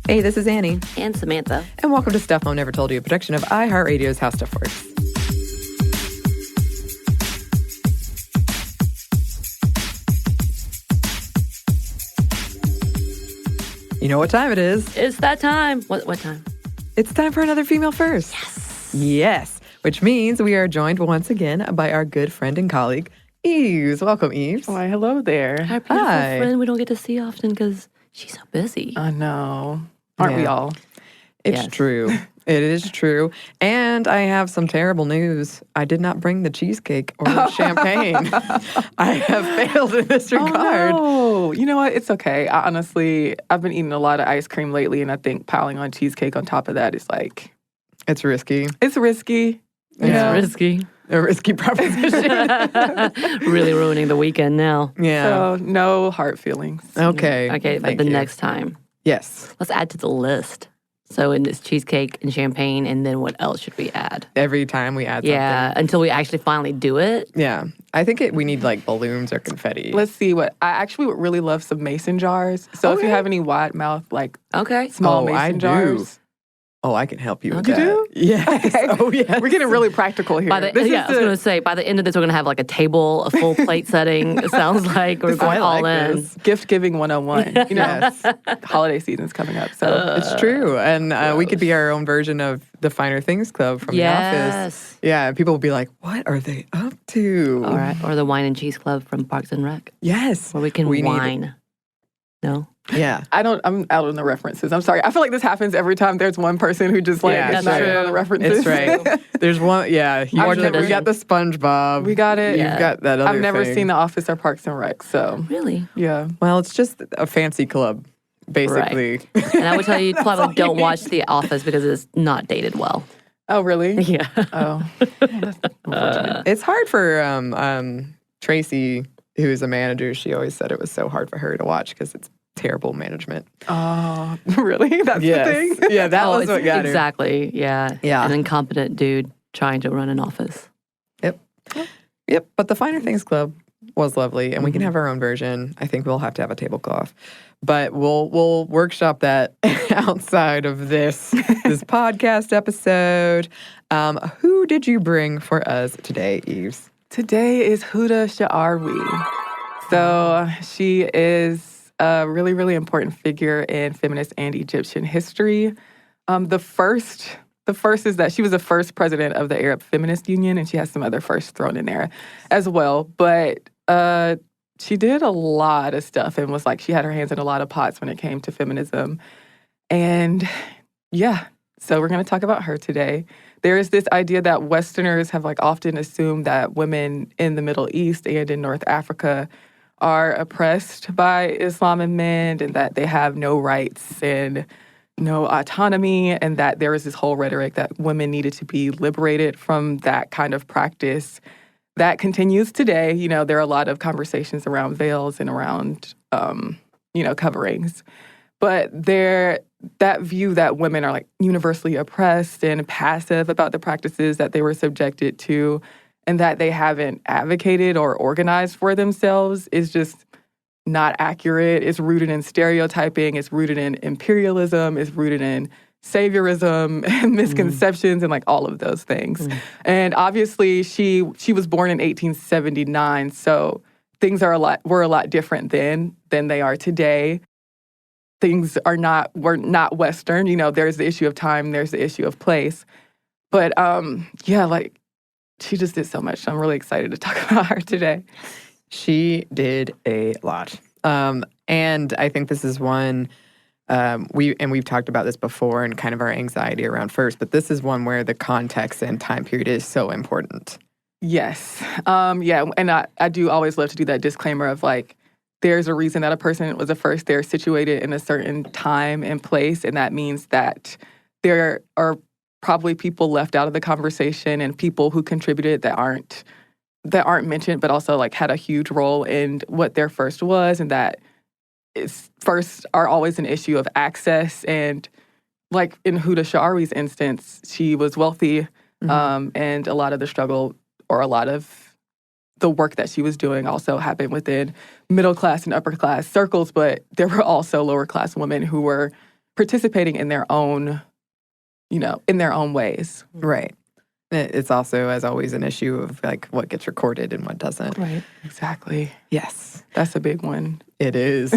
Hey, this is Anney. And Samantha. And welcome to Stuff Mom Never Told You, a production of iHeartRadio's How Stuff Works. You know what time it is? It's that time. What time? It's time for another Female First. Yes. Which means we are joined once again by our good friend and colleague, Eves. Welcome, Eves. Why, hello there. Our beautiful friend we don't get to see often because she's so busy. I know. Aren't we all? It's true. It is true. And I have some terrible news. I did not bring the cheesecake or the champagne. I have failed in this regard. Oh, no. You know what? It's okay. I've been eating a lot of ice cream lately, and I think piling on cheesecake on top of that is like... It's risky. It's risky. It's risky. A risky proposition. Really ruining the weekend now. Yeah. So, no hard feelings. Okay. Okay, but the next time. Yes. Let's add to the list. So in this cheesecake and champagne, and then what else should we add? Every time we add something. Yeah, until we actually finally do it. Yeah. I think we need like balloons or confetti. Let's see what... I actually would really love some mason jars. So if you have any wide mouth, like small mason jars... Oh, I can help you with you that. do? Yes. Okay. Oh, yes. We're getting really practical here. I was going to say, by the end of this, we're going to have like a table, a full plate setting. It sounds like we're going all in. This. Gift giving 101. You know, Yes. holiday season's coming up. So it's true. And we could be our own version of the Finer Things Club from The Office. Yeah. People will be like, what are they up to? All right. Or the Wine and Cheese Club from Parks and Rec. Yes. Where we can wine. No? Yeah. I'm out on the references. I'm sorry. I feel like this happens every time there's one person who just like is not on the references. It's right. There's one, we got the SpongeBob. We got it. You've got that other I've never thing. seen The Office or Parks and Rec, so. Really? Yeah. Well, it's just a fancy club, basically. Right. And I would tell you probably don't watch The Office because it's not dated well. Oh, really? Yeah. Oh. That's unfortunate. It's hard for Tracy, who is a manager. She always said it was so hard for her to watch because it's terrible management. Oh, really? That's the thing? Yeah, that was what got her. Exactly, yeah. Yeah. An incompetent dude trying to run an office. Yep. But the Finer Things Club was lovely, and we can have our own version. I think we'll have to have a tablecloth. But we'll workshop that outside of this podcast episode. Who did you bring for us today, Eves? Today is Huda Shaarawi. So she is a really, really important figure in feminist and Egyptian history. The first is that she was the first president of the Arab Feminist Union, and she has some other firsts thrown in there as well. But she did a lot of stuff and was like, she had her hands in a lot of pots when it came to feminism. And yeah, so we're going to talk about her today. There is this idea that Westerners have like often assumed that women in the Middle East and in North Africa are oppressed by Islam and men, and that they have no rights and no autonomy, and that there is this whole rhetoric that women needed to be liberated from that kind of practice. That continues today. You know, there are a lot of conversations around veils and around, coverings. But that view that women are like universally oppressed and passive about the practices that they were subjected to, and that they haven't advocated or organized for themselves is just not accurate. It's rooted in stereotyping. It's rooted in imperialism. It's rooted in saviorism and misconceptions and like all of those things. And obviously, she was born in 1879, so things were a lot different then than they are today. Things were not Western. You know, there's the issue of time. There's the issue of place. But she just did so much. I'm really excited to talk about her today. She did a lot. And I think this is one, we've talked about this before and kind of our anxiety around first, but this is one where the context and time period is so important. Yes. And I do always love to do that disclaimer of like, there's a reason that a person was a first. They're situated in a certain time and place, and that means that there are probably people left out of the conversation and people who contributed that aren't mentioned, but also like had a huge role in what their first was, and that first are always an issue of access. And like in Huda Shaarawi's instance, she was wealthy, and a lot of the struggle or a lot of the work that she was doing also happened within middle class and upper class circles, but there were also lower class women who were participating in their own, in their own ways. Right. It's also, as always, an issue of like what gets recorded and what doesn't. Right. Exactly. Yes. That's a big one. It is.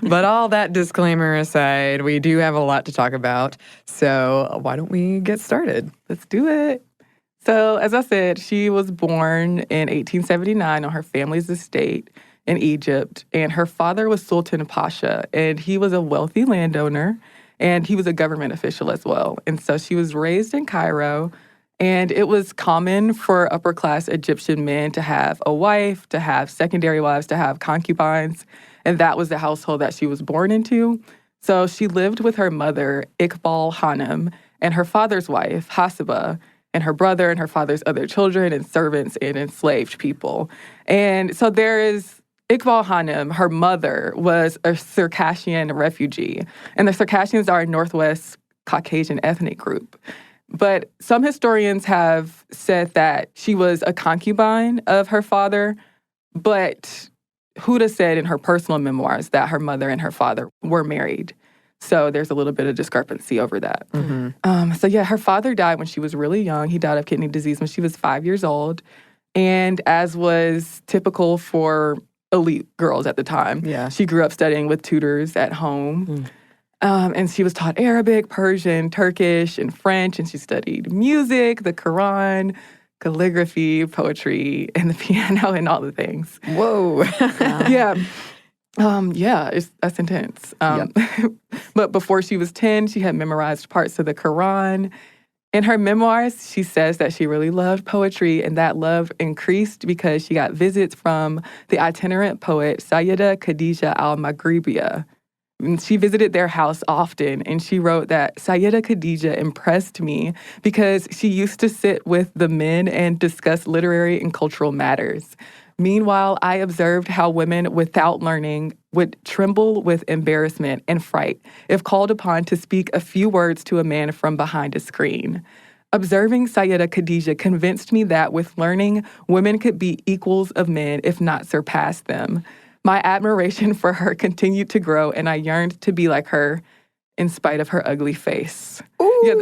But all that disclaimer aside, we do have a lot to talk about. So why don't we get started? Let's do it. So, as I said, she was born in 1879 on her family's estate in Egypt, and her father was Sultan Pasha, and he was a wealthy landowner, and he was a government official as well. And so she was raised in Cairo, and it was common for upper-class Egyptian men to have a wife, to have secondary wives, to have concubines, and that was the household that she was born into. So she lived with her mother, Iqbal Hanem, and her father's wife, Hasiba, and her brother and her father's other children and servants and enslaved people. And so there is Iqbal Hanem, her mother, was a Circassian refugee. And the Circassians are a Northwest Caucasian ethnic group. But some historians have said that she was a concubine of her father, but Huda said in her personal memoirs that her mother and her father were married. So there's a little bit of discrepancy over that. So yeah, her father died when she was really young. He died of kidney disease when she was 5 years old. And as was typical for elite girls at the time, she grew up studying with tutors at home. And she was taught Arabic, Persian, Turkish, and French. And she studied music, the Quran, calligraphy, poetry, and the piano, and all the things. Whoa. That's intense. But before she was 10, she had memorized parts of the Quran. In her memoirs, she says that she really loved poetry, and that love increased because she got visits from the itinerant poet Sayyida Khadija al-Maghribiyya. She visited their house often, and she wrote that Sayyida Khadija impressed me because she used to sit with the men and discuss literary and cultural matters. Meanwhile, I observed how women without learning would tremble with embarrassment and fright if called upon to speak a few words to a man from behind a screen. Observing Sayyida Khadija convinced me that with learning, women could be equals of men, if not surpass them. My admiration for her continued to grow, and I yearned to be like her in spite of her ugly face. Ooh. Yeah,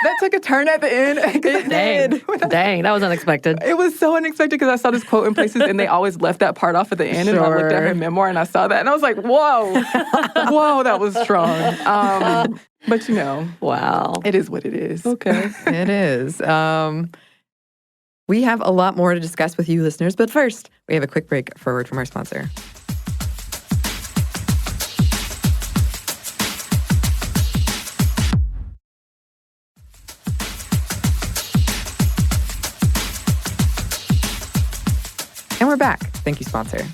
that took a turn at the end. Dang, that was unexpected. It was so unexpected because I saw this quote in places and they always left that part off at the end. And I looked at her memoir and I saw that and I was like, whoa, that was strong. But wow, it is what it is. Okay, it is. We have a lot more to discuss with you listeners, but first, we have a quick break for a word from our sponsor. And we're back. Thank you, sponsor.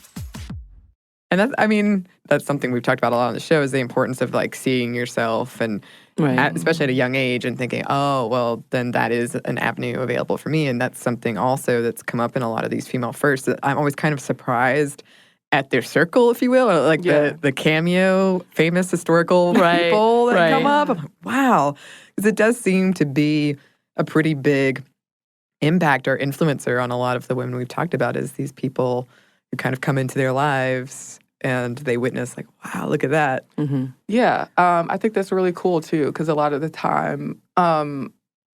And that's something we've talked about a lot on the show is the importance of like seeing yourself and especially at a young age and thinking, oh, well, then that is an avenue available for me. And that's something also that's come up in a lot of these female firsts that I'm always kind of surprised at their circle, if you will, or like the cameo, famous historical people that come up. I'm like, wow. Because it does seem to be a pretty big impact or influencer on a lot of the women we've talked about is these people who kind of come into their lives and they witness like, wow, look at that. Mm-hmm. Yeah. I think that's really cool too, because a lot of the time,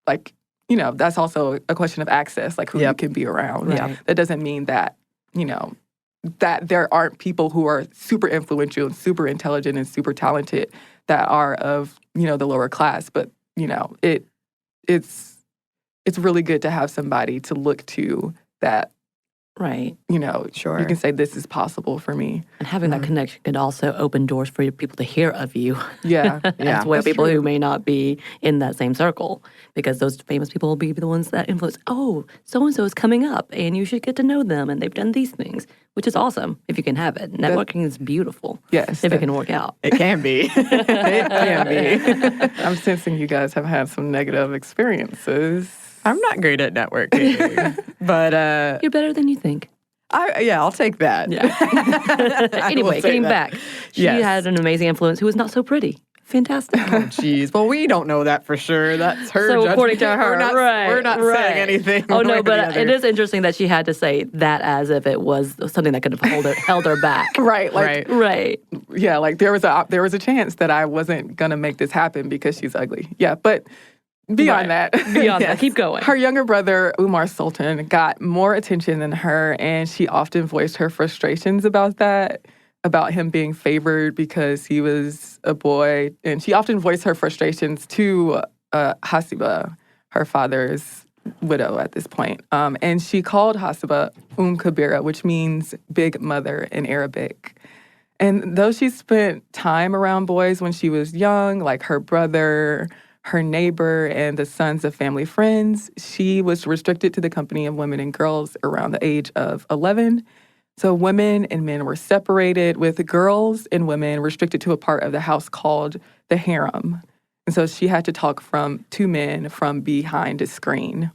that's also a question of access, like who you can be around. Right. That doesn't mean that, that there aren't people who are super influential and super intelligent and super talented that are of, the lower class. But, it's really good to have somebody to look to that, right? You can say this is possible for me. And having that connection could also open doors for people to hear of you. Yeah. As well, people who may not be in that same circle, because those famous people will be the ones that influence, oh, so-and-so is coming up and you should get to know them and they've done these things, which is awesome if you can have it. Networking is beautiful. Yes. If it can work out. It can be. It can be. I'm sensing you guys have had some negative experiences. I'm not great at networking, but you're better than you think. I'll take that. Yeah. Anyway, getting back, she had an amazing influence who was not so pretty. Fantastic. Oh, geez. Well, we don't know that for sure. That's her So judgment. according to her, we're not right. saying anything. Oh one way no, or the but other. it is interesting that she had to say that as if it was something that could have held her back. Right. Like, Right. yeah, like there was a chance that I wasn't gonna make this happen because she's ugly. Yeah, but beyond that, Beyond that, keep going. Her younger brother, Umar Sultan, got more attention than her, and she often voiced her frustrations about that, about him being favored because he was a boy. And she often voiced her frustrations to Hasiba, her father's widow at this point. And she called Hasiba Kabira, which means big mother in Arabic. And though she spent time around boys when she was young, like her brother, her neighbor, and the sons of family friends, she was restricted to the company of women and girls around the age of 11. So women and men were separated, with girls and women restricted to a part of the house called the harem. And so she had to talk to men from behind a screen.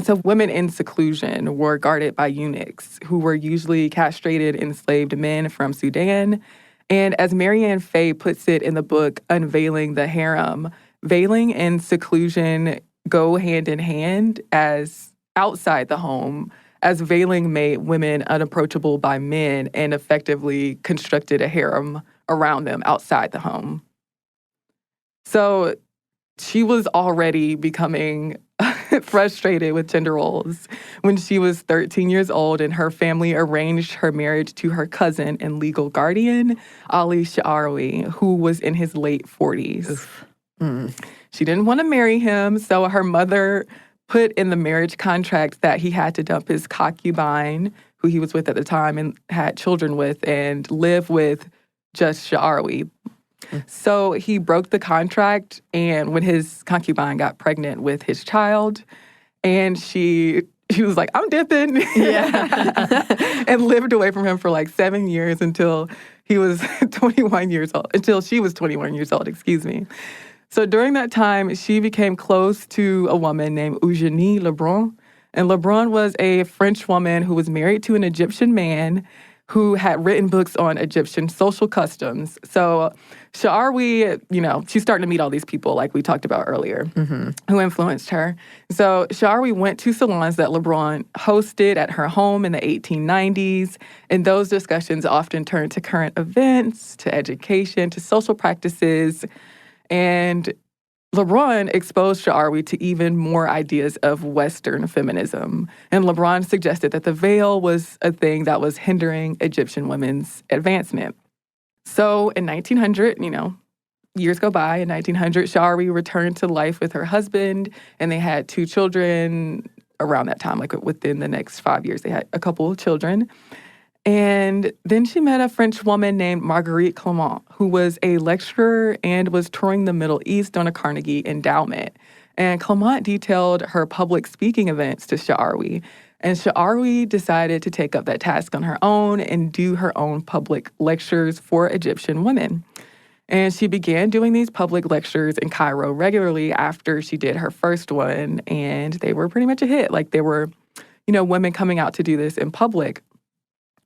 So women in seclusion were guarded by eunuchs who were usually castrated enslaved men from Sudan. And as Marianne Fay puts it in the book Unveiling the Harem, veiling and seclusion go hand in hand as outside the home, as veiling made women unapproachable by men and effectively constructed a harem around them outside the home. So she was already becoming frustrated with gender roles when she was 13 years old, and her family arranged her marriage to her cousin and legal guardian, Ali Shaarawi, who was in his late 40s. She didn't want to marry him, so her mother put in the marriage contract that he had to dump his concubine, who he was with at the time and had children with, and live with just Shaarawi. So he broke the contract, and when his concubine got pregnant with his child, and she was like, I'm dipping. And lived away from him for like 7 years until he was 21 years old, until she was 21 years old, excuse me. So during that time, she became close to a woman named Eugénie Lebrun. And Lebrun was a French woman who was married to an Egyptian man who had written books on Egyptian social customs. So Shaarawi, she's starting to meet all these people like we talked about earlier who influenced her. So Shaarawi went to salons that Lebrun hosted at her home in the 1890s. And those discussions often turned to current events, to education, to social practices. And Lebrun exposed Shaarawi to even more ideas of Western feminism. And Lebrun suggested that the veil was a thing that was hindering Egyptian women's advancement. So in 1900, years go by. In 1900, Shaarawi returned to life with her husband, and they had 2 children around that time. Like within the next 5 years, they had a couple of children. And then she met a French woman named Marguerite Clement, who was a lecturer and was touring the Middle East on a Carnegie endowment. And Clement detailed her public speaking events to Shaarawi. And Shaarawi decided to take up that task on her own and do her own public lectures for Egyptian women. And she began doing these public lectures in Cairo regularly after she did her first one. And they were pretty much a hit. Like there were, women coming out to do this in public.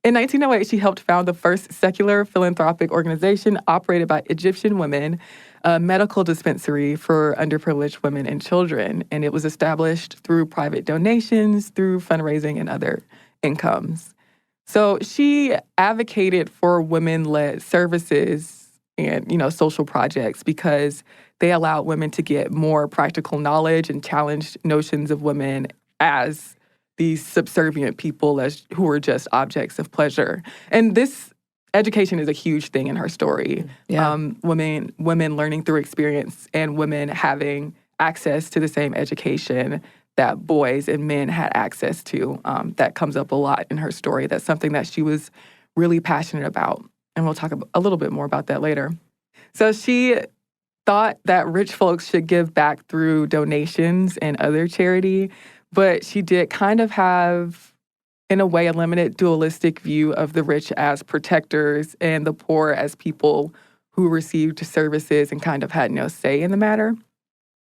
In 1908, she helped found the first secular philanthropic organization operated by Egyptian women, a medical dispensary for underprivileged women and children. And it was established through private donations, through fundraising, and other incomes. So she advocated for women-led services and, social projects because they allowed women to get more practical knowledge and challenged notions of women as these subservient people who were just objects of pleasure. And this education is a huge thing in her story. Yeah. Women learning through experience and women having access to the same education that boys and men had access to. That comes up a lot in her story. That's something that she was really passionate about. And we'll talk a little bit more about that later. So she thought that rich folks should give back through donations and other charity. But she did kind of have, in a way, a limited dualistic view of the rich as protectors and the poor as people who received services and kind of had no say in the matter.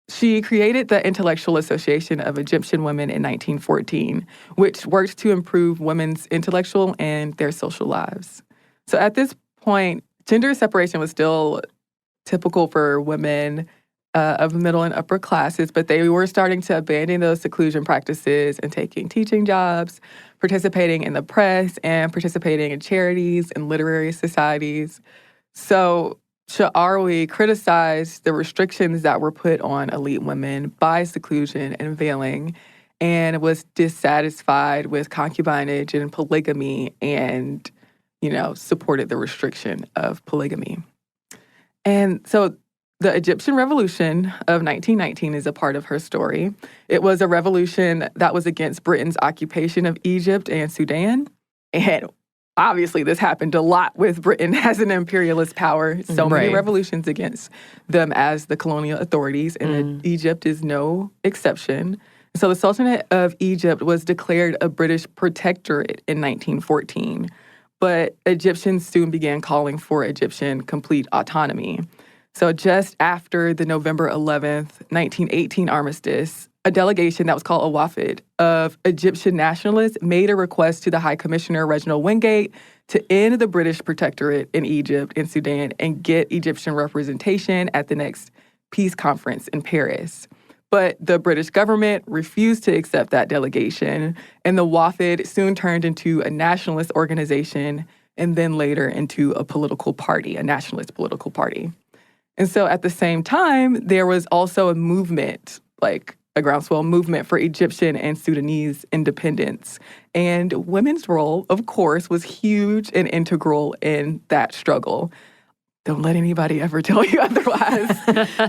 She created the Intellectual Association of Egyptian Women in 1914, which worked to improve women's intellectual and their social lives. So at this point, gender separation was still typical for women of middle and upper classes, but they were starting to abandon those seclusion practices and taking teaching jobs, participating in the press, and participating in charities and literary societies. So Shaarawi criticized the restrictions that were put on elite women by seclusion and veiling, and was dissatisfied with concubinage and polygamy, and, supported the restriction of polygamy. And so the Egyptian Revolution of 1919 is a part of her story. It was a revolution that was against Britain's occupation of Egypt and Sudan. And obviously this happened a lot with Britain as an imperialist power. So many revolutions against them as the colonial authorities, and Egypt is no exception. So the Sultanate of Egypt was declared a British protectorate in 1914. But Egyptians soon began calling for Egyptian complete autonomy. So just after the November 11th, 1918 armistice, a delegation that was called a Wafd of Egyptian nationalists made a request to the High Commissioner Reginald Wingate to end the British protectorate in Egypt and Sudan and get Egyptian representation at the next peace conference in Paris. But the British government refused to accept that delegation, and the Wafd soon turned into a nationalist organization and then later into a political party, a nationalist political party. And so at the same time, there was also a movement, like a groundswell movement for Egyptian and Sudanese independence. And women's role, of course, was huge and integral in that struggle. Don't let anybody ever tell you otherwise.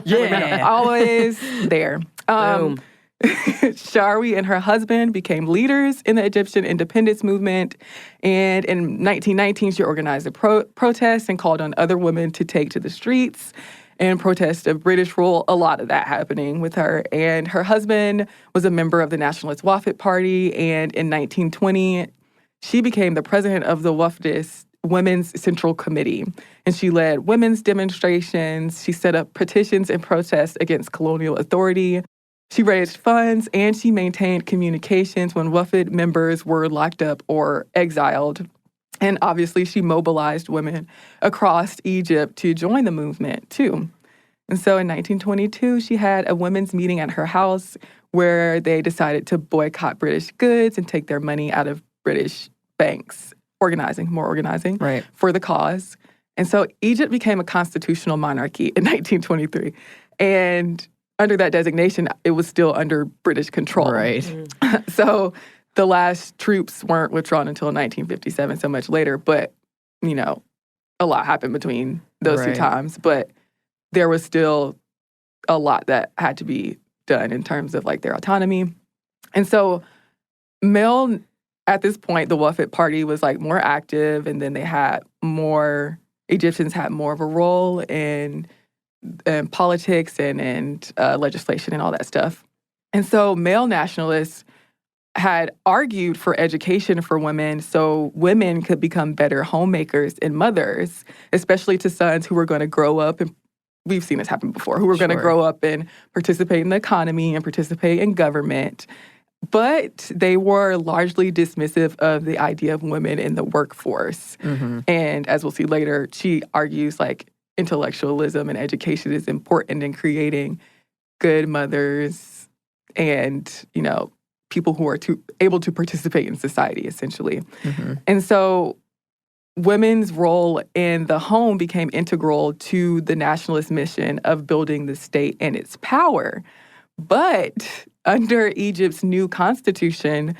Women are always there. Shaarawi and her husband became leaders in the Egyptian independence movement. And in 1919, she organized a protest and called on other women to take to the streets and protest of British rule, a lot of that happening with her. And her husband was a member of the Nationalist Wafd Party. And in 1920, she became the president of the Wafd's Women's Central Committee. And she led women's demonstrations. She set up petitions and protests against colonial authority. She raised funds, and she maintained communications when Wafd members were locked up or exiled. And obviously, she mobilized women across Egypt to join the movement, too. And so in 1922, she had a women's meeting at her house where they decided to boycott British goods and take their money out of British banks, more organizing for the cause. And so Egypt became a constitutional monarchy in 1923. And under that designation, it was still under British control. So the last troops weren't withdrawn until 1957, so much later. But, a lot happened between those two times. But there was still a lot that had to be done in terms of, their autonomy. And so at this point, the Wafd Party was, more active, and then Egyptians had more of a role in politics and legislation and all that stuff. And so male nationalists had argued for education for women so women could become better homemakers and mothers, especially to sons who were going to grow up, and we've seen this happen before, who were going to grow up and participate in the economy and participate in government. But they were largely dismissive of the idea of women in the workforce. And as we'll see later, she argues intellectualism and education is important in creating good mothers and, people who are able to participate in society, essentially. And so women's role in the home became integral to the nationalist mission of building the state and its power. But under Egypt's new constitution,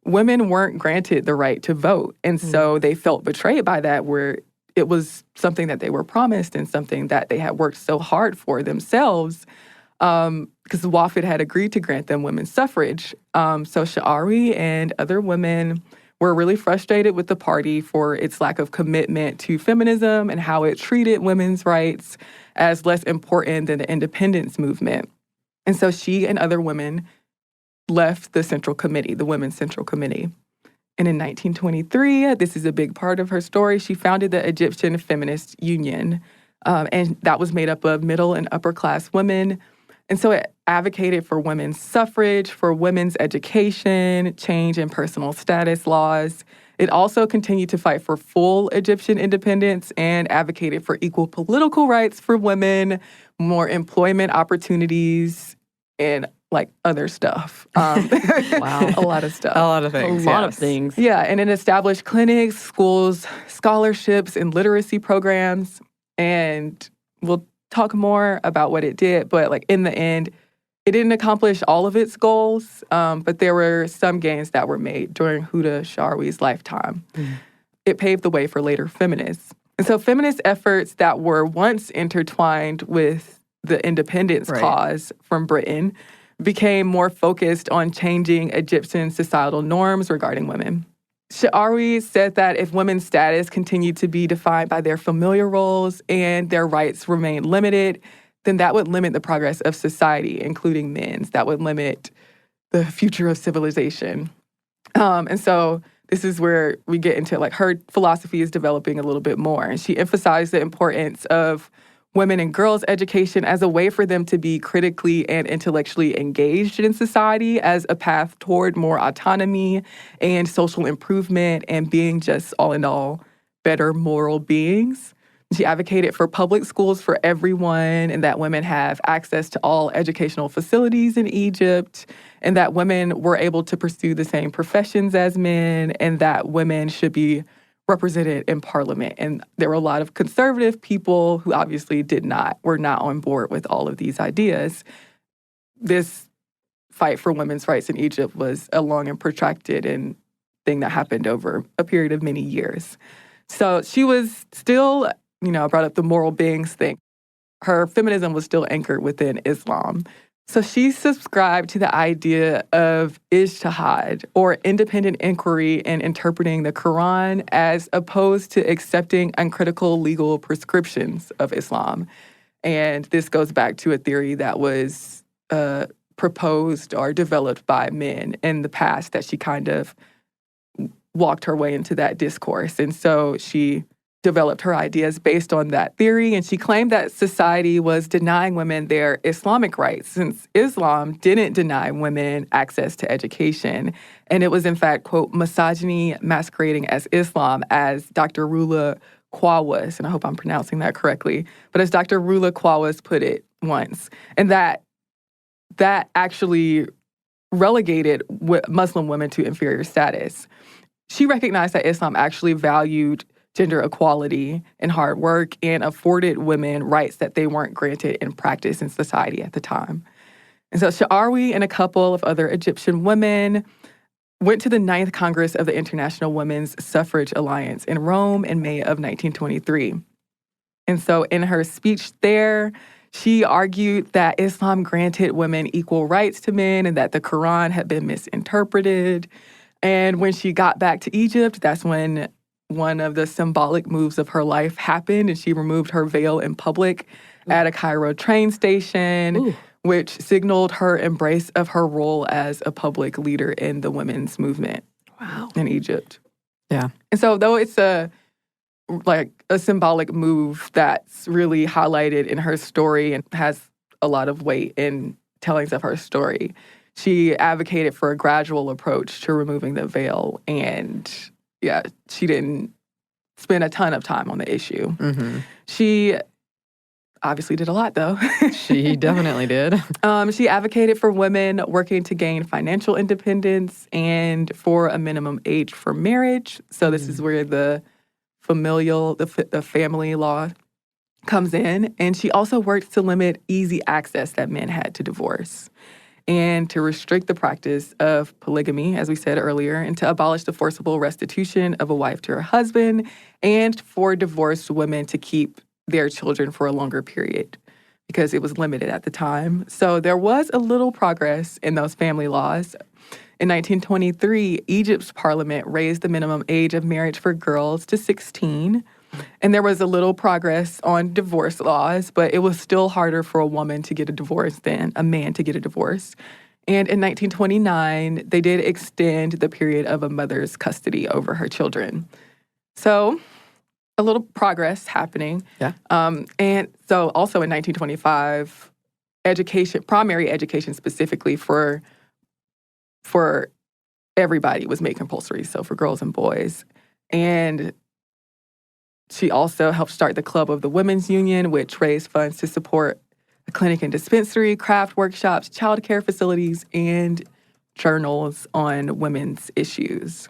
women weren't granted the right to vote. And so they felt betrayed by that, where it was something that they were promised and something that they had worked so hard for themselves, because the Wafd had agreed to grant them women's suffrage. So Shaarawi and other women were really frustrated with the party for its lack of commitment to feminism and how it treated women's rights as less important than the independence movement. And so she and other women left the Central Committee, the Women's Central Committee. And in 1923, this is a big part of her story, she founded the Egyptian Feminist Union. And that was made up of middle and upper class women. And so it advocated for women's suffrage, for women's education, change in personal status laws, It also continued to fight for full Egyptian independence and advocated for equal political rights for women, more employment opportunities, and like other stuff. Wow. A lot of stuff. A lot of things. A lot of yes. things. Yeah, and it established clinics, schools, scholarships, and literacy programs. And we'll talk more about what it did, but like in the end, it didn't accomplish all of its goals, but there were some gains that were made during Huda Shaarawi's lifetime. It paved the way for later feminists. And so feminist efforts that were once intertwined with the independence cause from Britain became more focused on changing Egyptian societal norms regarding women. Shaarawi said that if women's status continued to be defined by their familiar roles and their rights remained limited, then that would limit the progress of society, including men's. That would limit the future of civilization. And so this is where we get into like her philosophy is developing a little bit more. And she emphasized the importance of women and girls' education as a way for them to be critically and intellectually engaged in society as a path toward more autonomy and social improvement and being just all in all better moral beings. She advocated for public schools for everyone and that women have access to all educational facilities in Egypt and that women were able to pursue the same professions as men and that women should be represented in parliament. And there were a lot of conservative people who obviously were not on board with all of these ideas. This fight for women's rights in Egypt was a long and protracted thing that happened over a period of many years. So she was still, brought up the moral beings thing. Her feminism was still anchored within Islam. So she subscribed to the idea of ijtihad, or independent inquiry in interpreting the Quran, as opposed to accepting uncritical legal prescriptions of Islam. And this goes back to a theory that was proposed or developed by men in the past that she kind of walked her way into that discourse. And so she developed her ideas based on that theory, and she claimed that society was denying women their Islamic rights since Islam didn't deny women access to education. And it was, in fact, quote, misogyny masquerading as Islam, as Dr. Rula Kwawas, and I hope I'm pronouncing that correctly, but as Dr. Rula Kwawas put it once, and that actually relegated Muslim women to inferior status. She recognized that Islam actually valued gender equality and hard work and afforded women rights that they weren't granted in practice in society at the time. And so Shaarawi and a couple of other Egyptian women went to the 9th Congress of the International Women's Suffrage Alliance in Rome in May of 1923. And so in her speech there, she argued that Islam granted women equal rights to men and that the Quran had been misinterpreted. And when she got back to Egypt, that's when one of the symbolic moves of her life happened, and she removed her veil in public at a Cairo train station, which signaled her embrace of her role as a public leader in the women's movement in Egypt. Yeah. And so though it's a symbolic move that's really highlighted in her story and has a lot of weight in tellings of her story, she advocated for a gradual approach to removing the veil, and she didn't spend a ton of time on the issue. Mm-hmm. She obviously did a lot, though. She definitely did. She advocated for women working to gain financial independence and for a minimum age for marriage. So this is where the family law comes in. And she also worked to limit easy access that men had to divorce, and to restrict the practice of polygamy, as we said earlier, and to abolish the forcible restitution of a wife to her husband, and for divorced women to keep their children for a longer period, because it was limited at the time. So there was a little progress in those family laws. In 1923, Egypt's parliament raised the minimum age of marriage for girls to 16. And there was a little progress on divorce laws, but it was still harder for a woman to get a divorce than a man to get a divorce. And in 1929, they did extend the period of a mother's custody over her children. So a little progress happening. Yeah. And so also in 1925, primary education specifically for everybody was made compulsory, so for girls and boys. And she also helped start the Club of the Women's Union, which raised funds to support a clinic and dispensary, craft workshops, childcare facilities, and journals on women's issues.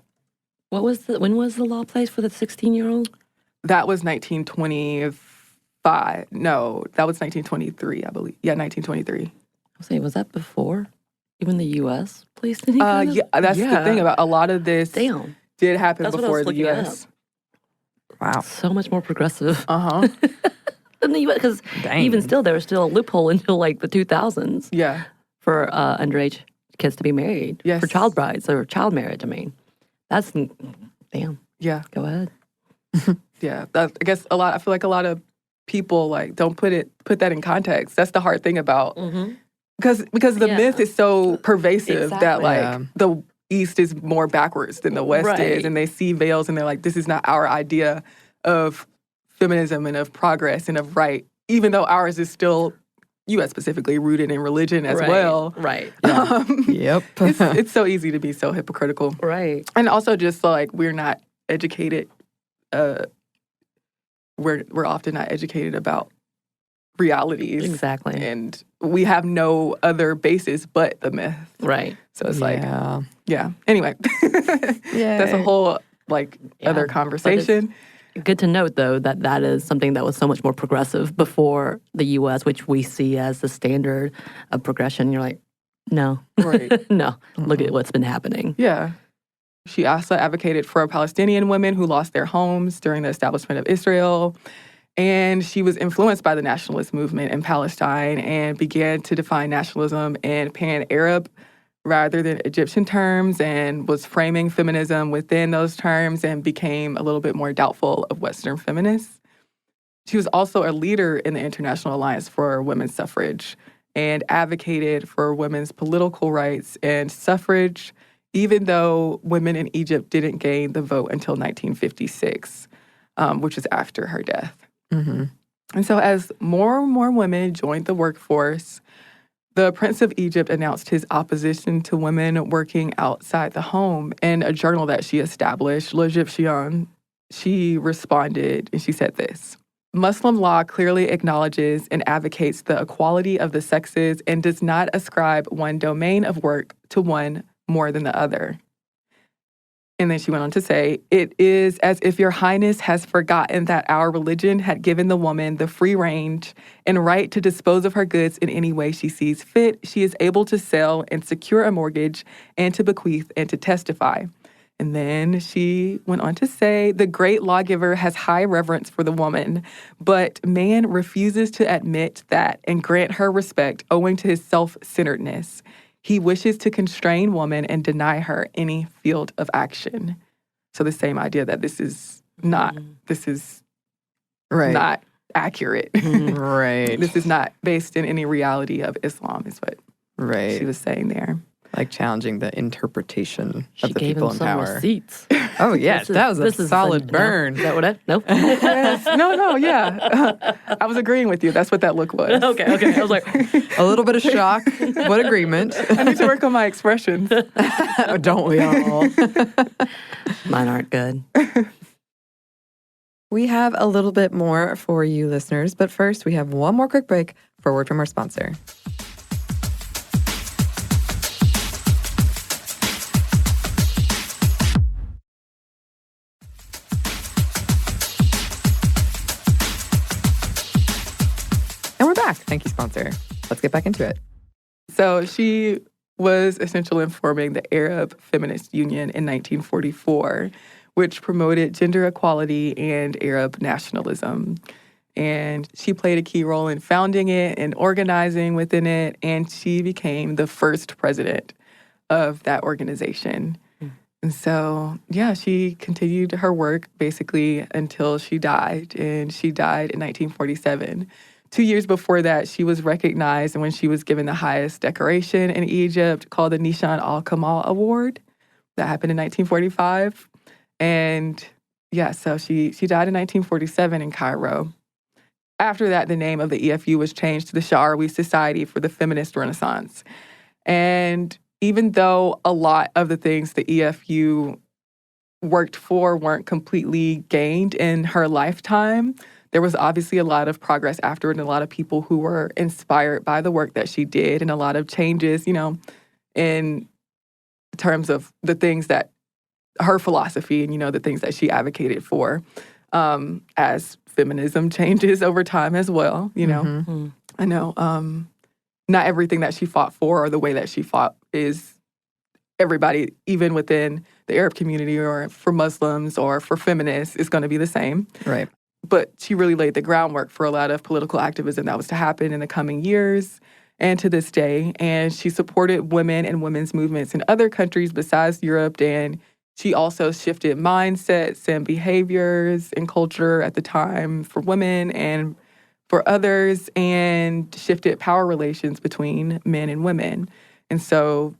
When was the law placed for the 16-year-old? That was 1925. No, that was 1923, I believe. Yeah, 1923. I was saying, was that before even the U.S. placed any kind of? Yeah, that's the thing about a lot of this. Damn. Did happen That's what I before was the looking U.S. Wow. So much more progressive Uh-huh. than the U.S. Because even still, there was still a loophole until like the 2000s Yeah. for underage kids to be married. Yes. For child brides or child marriage, I mean. That's, damn. Yeah. Go ahead. Yeah. I guess I feel like a lot of people like don't put that in context. That's the hard thing about, because the myth is so pervasive that like the East is more backwards than the West is, and they see veils and they're like, this is not our idea of feminism and of progress and of right, even though ours is still, U.S. specifically, rooted in religion as well. Right. Yeah. Yep. It's so easy to be so hypocritical. Right. And also just like we're not educated, we're often not educated about realities. Exactly. And we have no other basis but the myth. Right. So it's like, Anyway, that's a whole other conversation. Good to note, though, that is something that was so much more progressive before the U.S., which we see as the standard of progression. You're like, no. Right. No. Look at what's been happening. Yeah. She also advocated for Palestinian women who lost their homes during the establishment of Israel. And she was influenced by the nationalist movement in Palestine and began to define nationalism in pan-Arab rather than Egyptian terms, and was framing feminism within those terms and became a little bit more doubtful of Western feminists. She was also a leader in the International Alliance for Women's Suffrage and advocated for women's political rights and suffrage, even though women in Egypt didn't gain the vote until 1956, which is after her death. Mm-hmm. And so as more and more women joined the workforce, the Prince of Egypt announced his opposition to women working outside the home. In a journal that she established, L'Egyptienne, she responded and she said this: Muslim law clearly acknowledges and advocates the equality of the sexes and does not ascribe one domain of work to one more than the other. And then she went on to say, it is as if your highness has forgotten that our religion had given the woman the free range and right to dispose of her goods in any way she sees fit. She is able to sell and secure a mortgage and to bequeath and to testify. And then she went on to say, the great lawgiver has high reverence for the woman, but man refuses to admit that and grant her respect owing to his self-centeredness. He wishes to constrain woman and deny her any field of action. So the same idea that this is not not accurate. Right. This is not based in any reality of Islam is what she was saying there. Like challenging the interpretation She of the gave people him in some power. receipts. Oh, yes. That was a solid burn. Is that what I? No. Yes. No, yeah. I was agreeing with you. That's what that look was. Okay. I was like, A little bit of shock, but agreement. I need to work on my expressions. Don't we all? mine aren't good. We have a little bit more for you listeners, but first we have one more quick break for a word from our sponsor. And we're back. Thank you, sponsor. Let's get back into it. So she was essential in forming the Arab Feminist Union in 1944, which promoted gender equality and Arab nationalism. And she played a key role in founding it and organizing within it, and she became the first president of that organization. And so, yeah, she continued her work basically until she died, and she died in 1947. 2 years before that, she was recognized when she was given the highest decoration in Egypt called the Nishan al-Kamal Award. That happened in 1945. And yeah, so she died in 1947 in Cairo. After that, the name of the EFU was changed to the Shaarawi Society for the Feminist Renaissance. And even though a lot of the things the EFU worked for weren't completely gained in her lifetime, there was obviously a lot of progress afterward and a lot of people who were inspired by the work that she did and a lot of changes, in terms of the things that her philosophy and, the things that she advocated for, as feminism changes over time as well, Mm-hmm. I know not everything that she fought for or the way that she fought is everybody, even within the Arab community or for Muslims or for feminists, is going to be the same. Right. But she really laid the groundwork for a lot of political activism that was to happen in the coming years and to this day. And she supported women and women's movements in other countries besides Europe. And she also shifted mindsets and behaviors and culture at the time for women and for others, and shifted power relations between men and women. And so,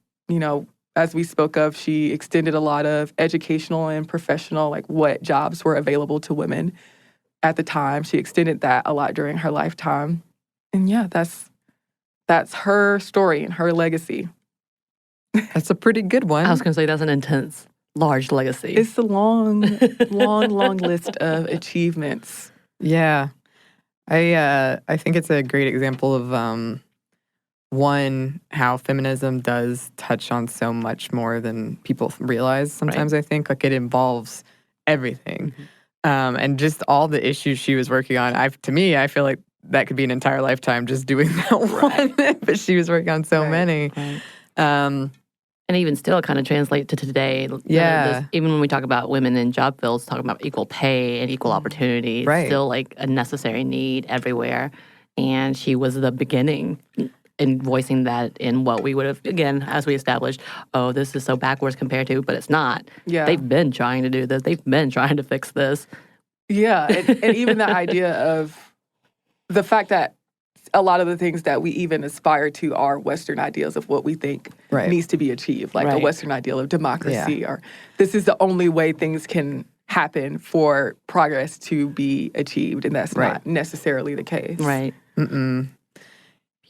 as we spoke of, she extended a lot of educational and professional, like what jobs were available to women at the time. She extended that a lot during her lifetime. And yeah, that's her story and her legacy. That's a pretty good one. I was going to say that's an intense, large legacy. It's a long list of achievements. Yeah. I think it's a great example of one, how feminism does touch on so much more than people realize. Sometimes I think like it involves everything. And just all the issues she was working on. To me, I feel like that could be an entire lifetime just doing that one. But she was working on so many. Right. And even still, it kind of translates to today. Yeah. Even when we talk about women in job fields, talking about equal pay and equal opportunity, it's still like a necessary need everywhere. And she was the beginning in voicing that in what we would have, again, as we established, this is so backwards compared to, but it's not. Yeah. They've been trying to do this. They've been trying to fix this. Yeah, and even the idea of the fact that a lot of the things that we even aspire to are Western ideals of what we think needs to be achieved, like a Western ideal of democracy, or this is the only way things can happen for progress to be achieved, and that's not necessarily the case. Right.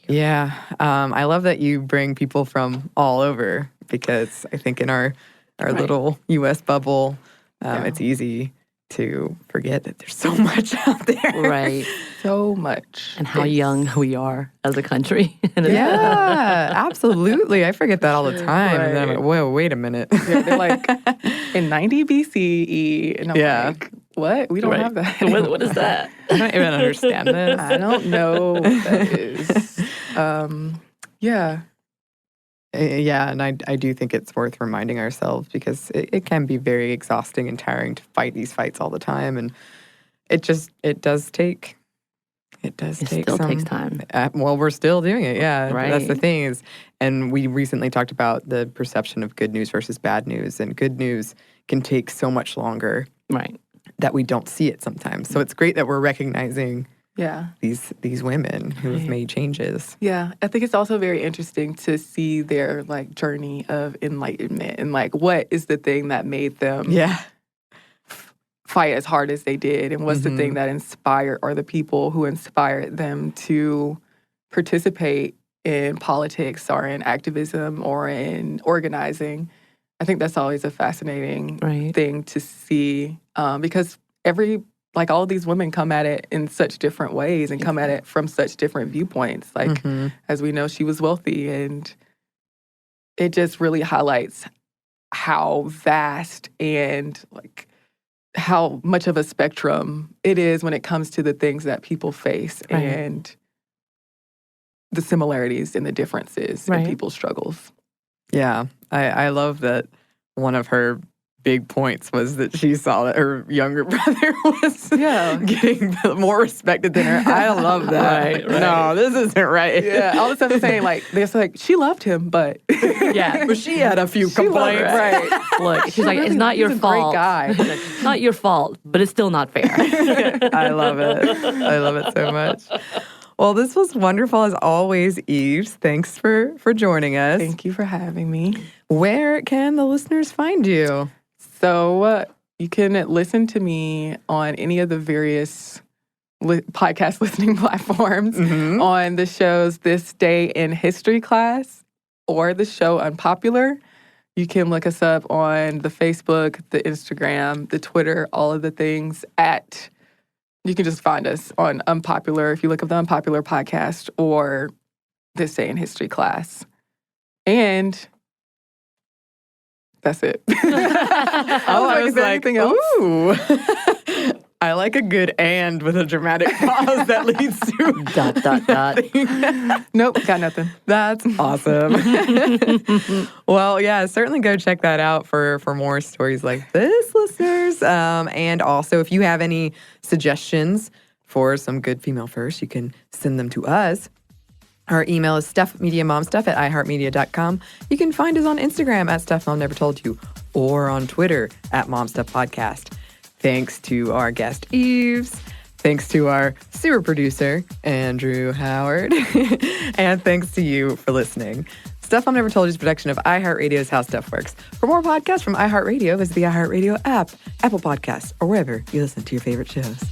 Yeah. I love that you bring people from all over, because I think in our little U.S. bubble, it's easy to forget that there's so much out there. Right. So much. And how young we are as a country. Yeah, absolutely. I forget that all the time. And then I'm like, whoa, wait a minute. Yeah, they're like, in 90 BCE. And I'm like, what? We don't have that. What is that? I don't even understand this. I don't know what that is. Yeah. Yeah, and I do think it's worth reminding ourselves, because it can be very exhausting and tiring to fight these fights all the time, and it does take takes time. Well, we're still doing it. Yeah, Right. That's the thing and we recently talked about the perception of good news versus bad news, and good news can take so much longer, Right. that we don't see it sometimes. So it's great that we're recognizing these women who have made changes. Yeah, I think it's also very interesting to see their journey of enlightenment, and what is the thing that made them fight as hard as they did, and what's the thing that inspired, or the people who inspired them to participate in politics or in activism or in organizing. I think that's always a fascinating thing to see, because all of these women come at it in such different ways and come at it from such different viewpoints. As we know, she was wealthy, and it just really highlights how vast and how much of a spectrum it is when it comes to the things that people face and the similarities and the differences in people's struggles. Yeah, I love that one of her big points was that she saw that her younger brother was getting more respected than her. I love that. Right. No, this isn't right. Yeah, all of a sudden saying they're she loved him, but but she had a few complaints. Right. Look, she's like, it's not your he's a fault. great guy. It's not your fault, but it's still not fair. I love it. I love it so much. Well, this was wonderful as always, Eves. Thanks for joining us. Thank you for having me. Where can the listeners find you? So you can listen to me on any of the various podcast listening platforms on the shows This Day in History Class or the show Unpopular. You can look us up on the Facebook, the Instagram, the Twitter, all of the things you can just find us on Unpopular if you look up the Unpopular podcast or This Day in History class. And that's it. I was like, anything else? ooh. I like a good and with a dramatic pause that leads to ... Nope, got nothing. That's awesome. Well, yeah, certainly go check that out for more stories like this, listeners. And also, if you have any suggestions for some good female firsts, you can send them to us. Our email is stuffmediamomstuff@iheartmedia.com. You can find us on Instagram @StuffMomNeverToldYou or on Twitter @MomStuffPodcast. Thanks to our guest, Eves. Thanks to our super producer, Andrew Howard. And thanks to you for listening. Stuff Mom Never Told You is a production of iHeartRadio's How Stuff Works. For more podcasts from iHeartRadio, visit the iHeartRadio app, Apple Podcasts, or wherever you listen to your favorite shows.